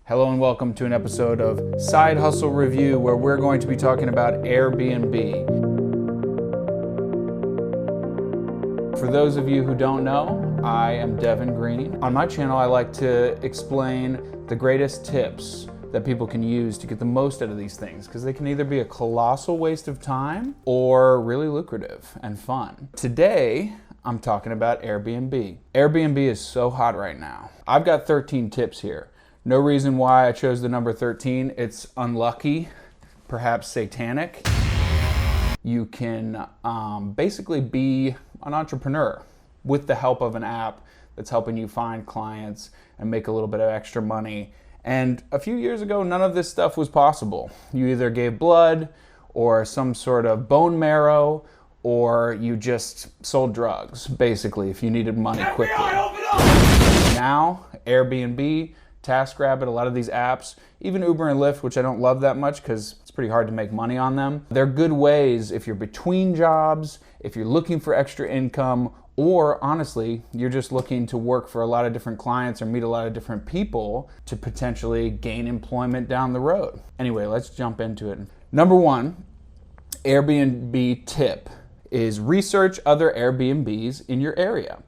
Hello and welcome to an episode of Side Hustle Review, where we're going to be talking about Airbnb. For those of you who don't know, I am Devin Green. On my channel, I like to explain the greatest tips that people can use to get the most out of these things, because they can either be a colossal waste of time or really lucrative and fun. Today, I'm talking about Airbnb. Airbnb is so hot right now. I've got 13 tips here. No reason why I chose the number 13. It's unlucky, perhaps satanic. You can basically be an entrepreneur with the help of an app that's helping you find clients and make a little bit of extra money. And a few years ago, none of this stuff was possible. You either gave blood or some sort of bone marrow, or you just sold drugs, basically, if you needed money quickly. Now, Airbnb, TaskRabbit, a lot of these apps, even Uber and Lyft, which I don't love that much because it's pretty hard to make money on them. They're good ways if you're between jobs, if you're looking for extra income, or honestly, you're just looking to work for a lot of different clients or meet a lot of different people to potentially gain employment down the road. Anyway, let's jump into it. Number one, Airbnb tip is research other Airbnbs in your area.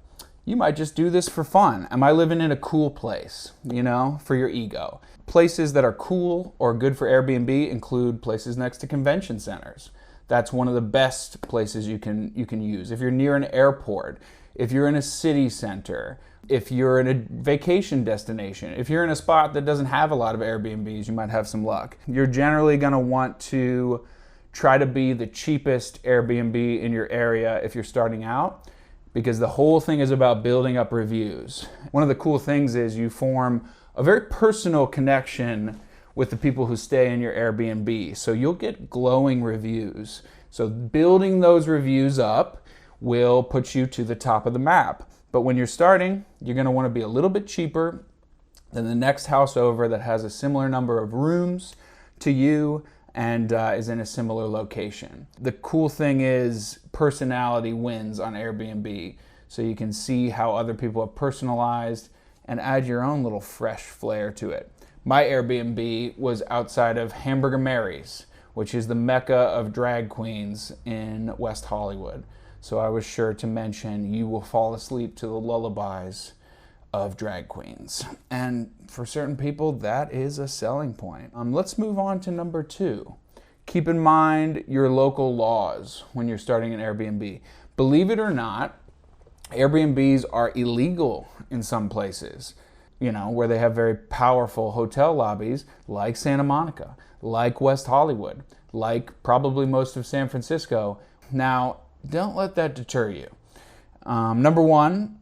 You might just do this for fun. Am I living in a cool place? You know, for your ego. Places that are cool or good for Airbnb include places next to convention centers. That's one of the best places you can use. If you're near an airport, if you're in a city center, if you're in a vacation destination, if you're in a spot that doesn't have a lot of Airbnbs, you might have some luck. You're generally gonna want to try to be the cheapest Airbnb in your area if you're starting out, because the whole thing is about building up reviews. One of the cool things is you form a very personal connection with the people who stay in your Airbnb. So you'll get glowing reviews. So building those reviews up will put you to the top of the map. But when you're starting, you're gonna wanna be a little bit cheaper than the next house over that has a similar number of rooms to you and is in a similar location. The cool thing is personality wins on Airbnb. So you can see how other people have personalized and add your own little fresh flair to it. My Airbnb was outside of Hamburger Mary's, which is the mecca of drag queens in West Hollywood. So I was sure to mention you will fall asleep to the lullabies of drag queens. And for certain people, that is a selling point. Let's move on to number two. Keep in mind your local laws when you're starting an Airbnb. Believe it or not, Airbnbs are illegal in some places, you know, where they have very powerful hotel lobbies like Santa Monica, like West Hollywood, like probably most of San Francisco. Now, don't let that deter you. Number one,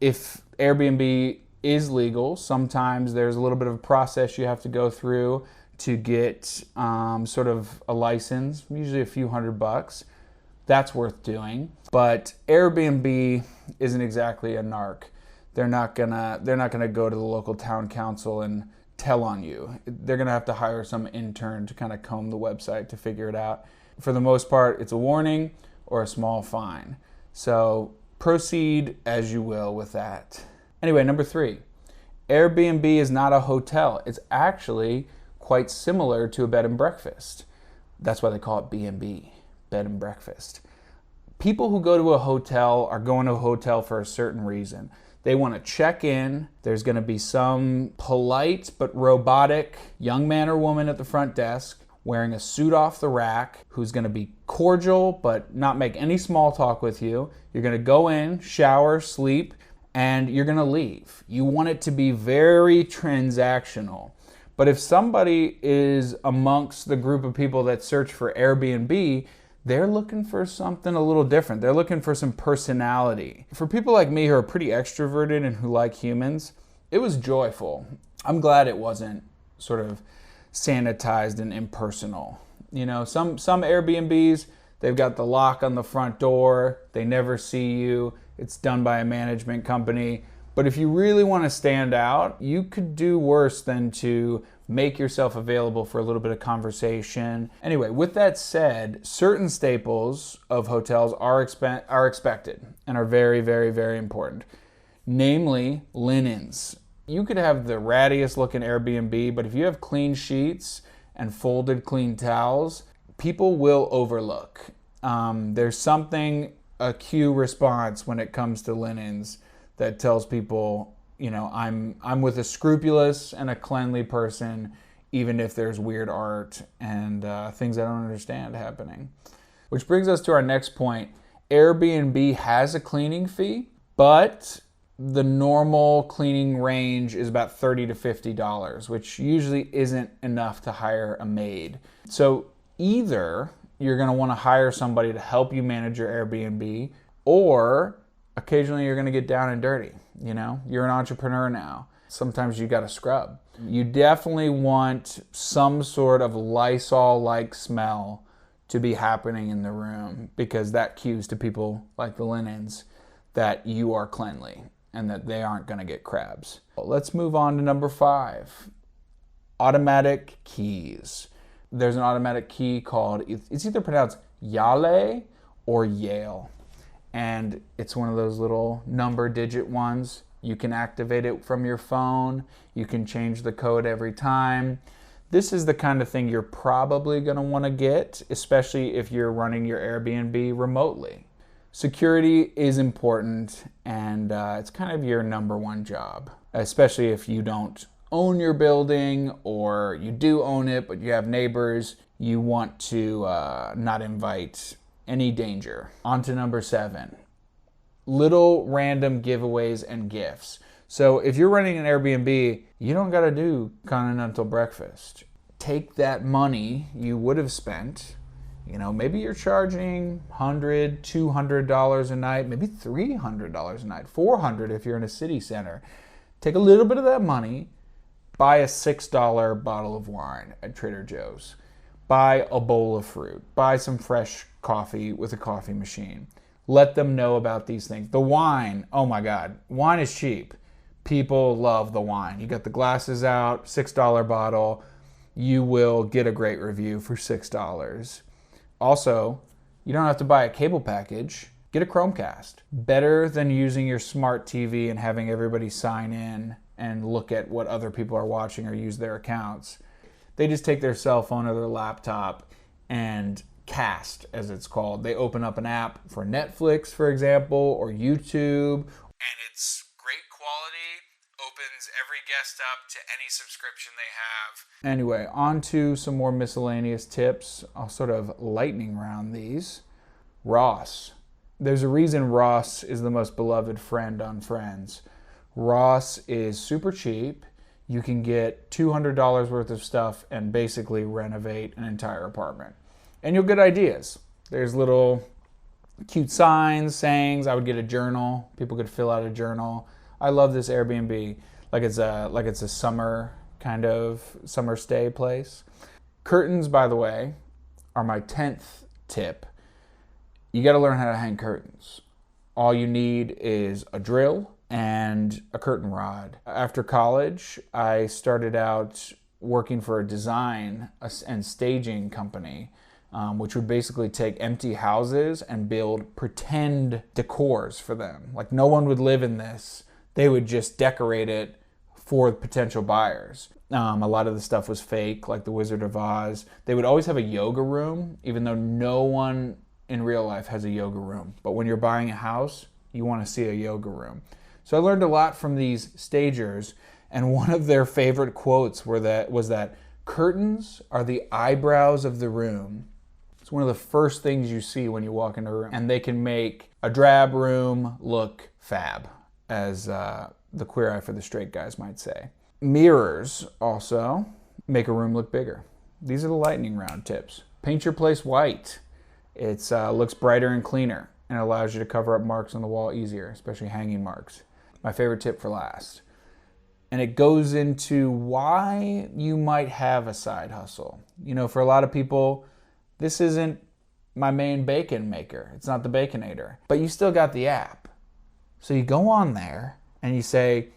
if Airbnb is legal, sometimes there's a little bit of a process you have to go through to get sort of a license, usually a few $100. That's worth doing. But Airbnb isn't exactly a narc. They're not gonna go to the local town council and tell on you. They're gonna have to hire some intern to kind of comb the website to figure it out. For the most part, it's a warning or a small fine. So proceed as you will with that. Anyway, number three, Airbnb is not a hotel. It's actually quite similar to a bed and breakfast. That's why they call it B&B, bed and breakfast. People who go to a hotel are going to a hotel for a certain reason. They want to check in. There's going to be some polite but robotic young man or woman at the front desk wearing a suit off the rack who's going to be cordial but not make any small talk with you. You're going to go in, shower, sleep, and you're going to leave. You want it to be very transactional. But if somebody is amongst the group of people that search for Airbnb, they're looking for something a little different. They're looking for some personality. For people like me who are pretty extroverted and who like humans, it was joyful. I'm glad it wasn't sort of sanitized and impersonal. You know, some Airbnbs, they've got the lock on the front door. They never see you. It's done by a management company. But if you really want to stand out, you could do worse than to make yourself available for a little bit of conversation. Anyway, with that said, certain staples of hotels are expected and are very, very, very important. Namely, linens. You could have the rattiest looking Airbnb, but if you have clean sheets and folded clean towels, people will overlook. There's something, a cue response when it comes to linens that tells people, you know, I'm with a scrupulous and a cleanly person, even if there's weird art and things I don't understand happening. Which brings us to our next point. Airbnb has a cleaning fee, but the normal cleaning range is about $30 to $50, which usually isn't enough to hire a maid. So either you're going to want to hire somebody to help you manage your Airbnb, or occasionally you're going to get down and dirty. You know, you're an entrepreneur now. Sometimes you got to scrub. You definitely want some sort of Lysol-like smell to be happening in the room, because that cues to people like the linens that you are cleanly and that they aren't going to get crabs. Let's move on to number 5, automatic keys. There's an automatic key called, it's either pronounced Yale or Yale, and it's one of those little number digit ones. You can activate it from your phone. You can change the code every time. This is the kind of thing you're probably going to want to get, especially if you're running your Airbnb remotely. Security is important, and it's kind of your number one job, especially if you don't own your building, or you do own it but you have neighbors. You want to not invite any danger. On to number 7, little random giveaways and gifts. So if you're running an Airbnb, you don't got to do continental breakfast. Take that money you would have spent, you know, maybe you're charging $100, $200 a night, maybe $300 a night, $400 if you're in a city center. Take a little bit of that money, buy a $6 bottle of wine at Trader Joe's, buy a bowl of fruit, buy some fresh coffee with a coffee machine. Let them know about these things. The wine, oh my God, wine is cheap. People love the wine. You got the glasses out, $6 bottle. You will get a great review for $6. Also, you don't have to buy a cable package. Get a Chromecast. Better than using your smart TV and having everybody sign in and look at what other people are watching or use their accounts. They just take their cell phone or their laptop and cast, as it's called. They open up an app for Netflix, for example, or YouTube, and it's great quality, opens every guest up to any subscription they have. Anyway, on to some more miscellaneous tips. I'll sort of lightning round these. Ross. There's a reason Ross is the most beloved friend on Friends. Ross is super cheap. You can get $200 worth of stuff and basically renovate an entire apartment. And you'll get ideas. There's little cute signs, sayings. I would get a journal. People could fill out a journal. I love this Airbnb. Like it's a summer kind of summer stay place. Curtains, by the way, are my 10th tip. You got to learn how to hang curtains. All you need is a drill and a curtain rod. After college, I started out working for a design and staging company, which would basically take empty houses and build pretend decors for them. Like, no one would live in this. They would just decorate it for potential buyers. A lot of the stuff was fake, like the Wizard of Oz. They would always have a yoga room, even though no one in real life has a yoga room. But when you're buying a house, you want to see a yoga room. So I learned a lot from these stagers, and one of their favorite quotes was that curtains are the eyebrows of the room. It's one of the first things you see when you walk into a room, and they can make a drab room look fab, as the queer eye for the straight guys might say. Mirrors also make a room look bigger. These are the lightning round tips. Paint your place white. It looks brighter and cleaner, and allows you to cover up marks on the wall easier, especially hanging marks. My favorite tip for last. And it goes into why you might have a side hustle. You know, for a lot of people, this isn't my main bacon maker. It's not the Baconator. But you still got the app. So you go on there and you say,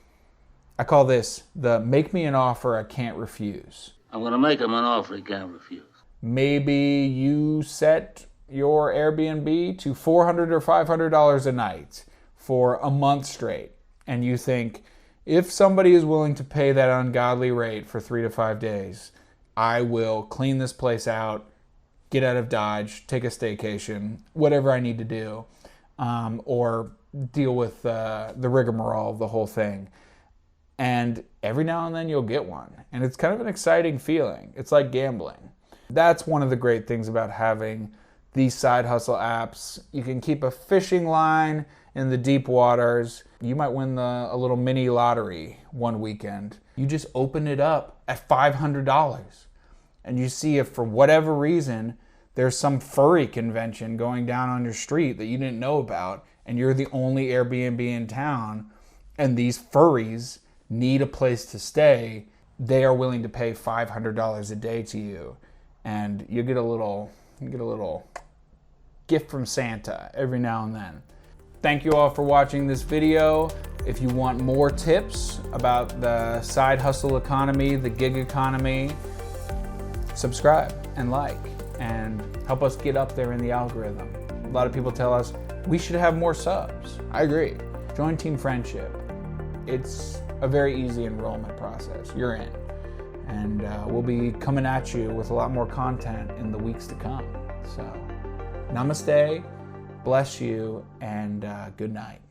I call this the make me an offer I can't refuse. I'm going to make him an offer he can't refuse. Maybe you set your Airbnb to $400 or $500 a night for a month straight. And you think, If somebody is willing to pay that ungodly rate for 3 to 5 days, I will clean this place out, get out of Dodge, take a staycation, whatever I need to do, or deal with the rigmarole of the whole thing. And every now and then you'll get one. And it's kind of an exciting feeling. It's like gambling. That's one of the great things about having these side hustle apps. You can keep a fishing line in the deep waters. You might win a little mini lottery one weekend. You just open it up at $500 and you see if for whatever reason there's some furry convention going down on your street that you didn't know about, and you're the only Airbnb in town, and these furries need a place to stay. They are willing to pay $500 a day to you, and you get a little gift from Santa every now and then. Thank you all for watching this video. If you want more tips about the side hustle economy, the gig economy, subscribe and like and help us get up there in the algorithm. A lot of people tell us we should have more subs. I agree. Join Team Friendship. It's a very easy enrollment process. You're in. And we'll be coming at you with a lot more content in the weeks to come. So, namaste, bless you, and good night.